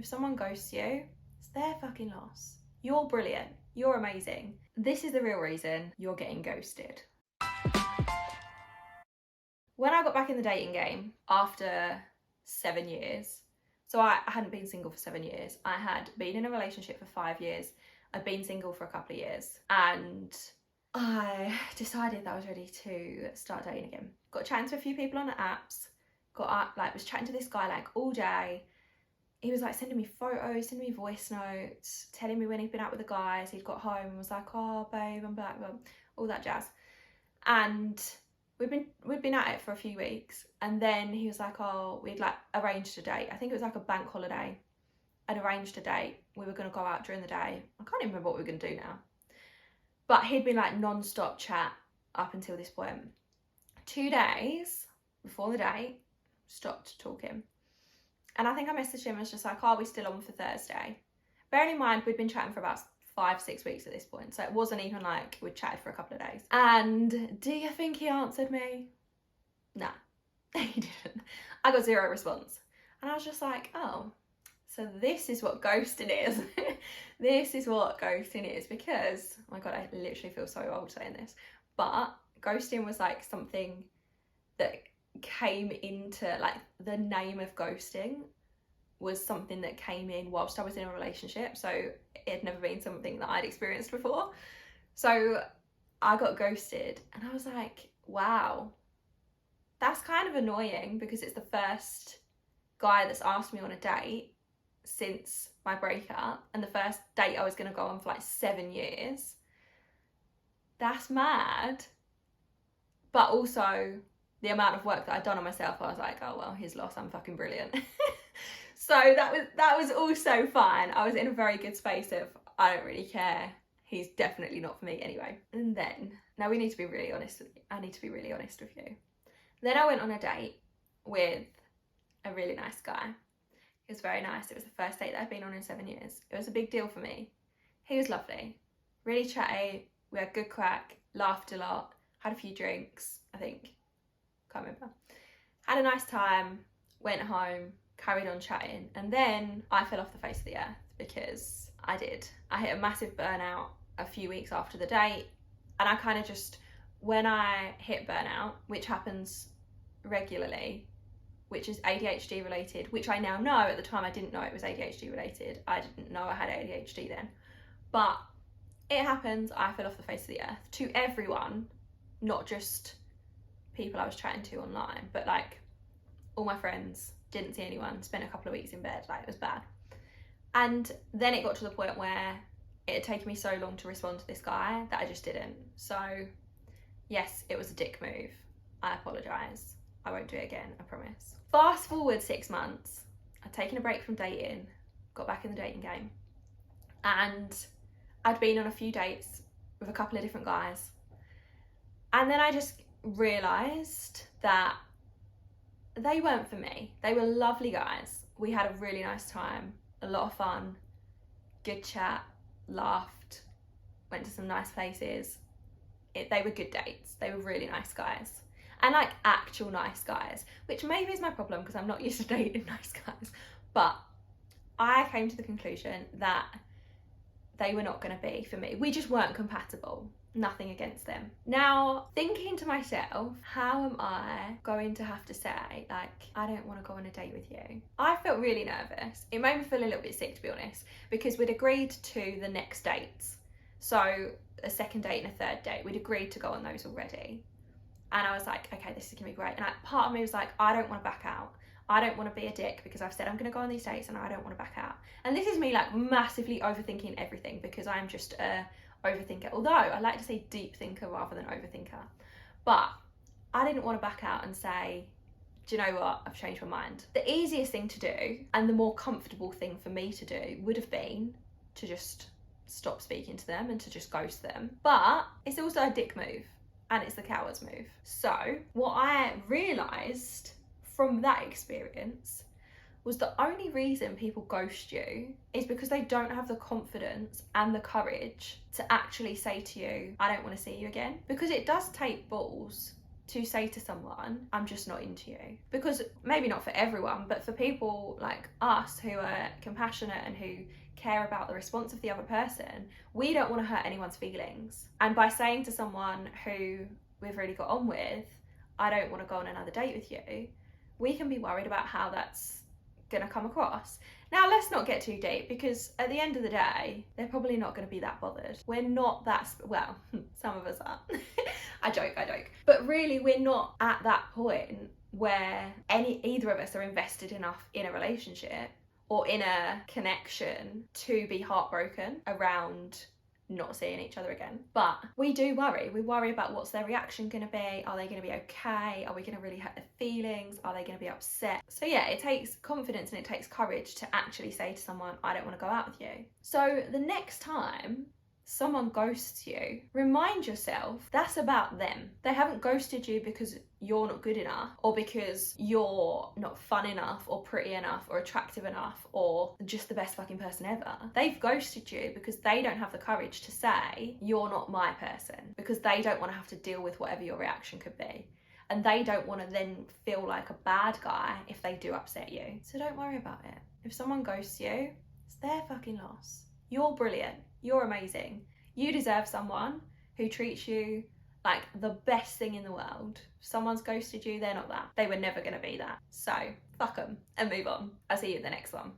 If someone ghosts you, it's their fucking loss. You're brilliant. You're amazing. This is the real reason you're getting ghosted. When I got back in the dating game after 7 years, so I hadn't been single for 7 years. I had been in a relationship for 5 years. I'd been single for a couple of years. And I decided that I was ready to start dating again. Got chatting to a few people on the apps. Was chatting to this guy like all day. He was like sending me photos, sending me voice notes, telling me when he'd been out with the guys. He'd got home and was like, oh babe, I'm back, all that jazz. And we'd been at it for a few weeks, and then he was like, oh, we'd like arranged a date. I think it was like a bank holiday. I'd arranged a date. We were going to go out during the day. I can't even remember what we were going to do now. But he'd been like non-stop chat up until this point. 2 days before the date, stopped talking. And I think I messaged him and was just like, oh, are we still on for Thursday? Bearing in mind, we'd been chatting for about 5-6 weeks at this point, so it wasn't even like we'd chatted for a couple of days. And do you think he answered me? Nah, he didn't. I got 0 response. And I was just like, oh, so this is what ghosting is. This is what ghosting is, because, oh my God, I literally feel so old saying this, but ghosting was like something that came into, like, the name of ghosting was something that came in whilst I was in a relationship, so it had never been something that I'd experienced before. So I got ghosted and I was like, wow, that's kind of annoying, because it's the first guy that's asked me on a date since my breakup, and the first date I was going to go on for like 7 years. That's mad. But also the amount of work that I'd done on myself, I was like, oh well, his loss, I'm fucking brilliant. So that was also fine. I was in a very good space of, I don't really care. He's definitely not for me anyway. And then, now we need to be really honest. I need to be really honest with you. Then I went on a date with a really nice guy. He was very nice. It was the first date that I'd been on in 7 years. It was a big deal for me. He was lovely, really chatty. We had good crack, laughed a lot, had a few drinks, I think. Can't remember. Had a nice time, went home, carried on chatting, and then I fell off the face of the earth, because I did. I hit a massive burnout a few weeks after the date, and I kind of just, when I hit burnout, which happens regularly, which is ADHD related, which I now know, at the time I didn't know it was ADHD related. I didn't know I had ADHD then, but it happens. I fell off the face of the earth to everyone, not just people I was chatting to online, but like all my friends. Didn't see anyone, spent a couple of weeks in bed, like it was bad. And then it got to the point where it had taken me so long to respond to this guy that I just didn't. So yes, it was a dick move. I apologise. I won't do it again, I promise. Fast forward 6 months, I'd taken a break from dating, got back in the dating game, and I'd been on a few dates with a couple of different guys. And then I just realised that they weren't for me. They were lovely guys. We had a really nice time, a lot of fun, good chat, laughed, went to some nice places. They were good dates. They were really nice guys. And like actual nice guys, which maybe is my problem because I'm not used to dating nice guys. But I came to the conclusion that they were not going to be for me. We just weren't compatible. Nothing against them. Now, thinking to myself, how am I going to have to say, like, I don't want to go on a date with you? I felt really nervous. It made me feel a little bit sick, to be honest, because we'd agreed to the next dates. So a second date and a third date, we'd agreed to go on those already. And I was like, okay, this is gonna be great. And part of me was like, I don't want to back out. I don't want to be a dick because I've said I'm going to go on these dates and I don't want to back out. And this is me like massively overthinking everything, because I'm just a overthinker, although I like to say deep thinker rather than overthinker. But I didn't want to back out and say, do you know what, I've changed my mind. The easiest thing to do and the more comfortable thing for me to do would have been to just stop speaking to them and to just ghost them. But it's also a dick move and it's the coward's move. So what I realised from that experience was the only reason people ghost you is because they don't have the confidence and the courage to actually say to you, I don't want to see you again. Because it does take balls to say to someone, I'm just not into you. Because maybe not for everyone, but for people like us who are compassionate and who care about the response of the other person, we don't want to hurt anyone's feelings. And by saying to someone who we've really got on with, I don't want to go on another date with you, we can be worried about how that's going to come across. Now, let's not get too deep, because at the end of the day, they're probably not going to be that bothered. We're not that, well, some of us are. I joke. But really, we're not at that point where either of us are invested enough in a relationship or in a connection to be heartbroken around not seeing each other again. But we do worry. We worry about what's their reaction going to be. Are they going to be okay? Are we going to really hurt their feelings? Are they going to be upset? So yeah, it takes confidence and it takes courage to actually say to someone, I don't want to go out with you. So the next time someone ghosts you, remind yourself that's about them. They haven't ghosted you because you're not good enough, or because you're not fun enough or pretty enough or attractive enough or just the best fucking person ever. They've ghosted you because they don't have the courage to say you're not my person, because they don't want to have to deal with whatever your reaction could be. And they don't want to then feel like a bad guy if they do upset you. So don't worry about it. If someone ghosts you, it's their fucking loss. You're brilliant. You're amazing. You deserve someone who treats you like the best thing in the world. If someone's ghosted you, they're not that. They were never going to be that. So fuck them and move on. I'll see you in the next one.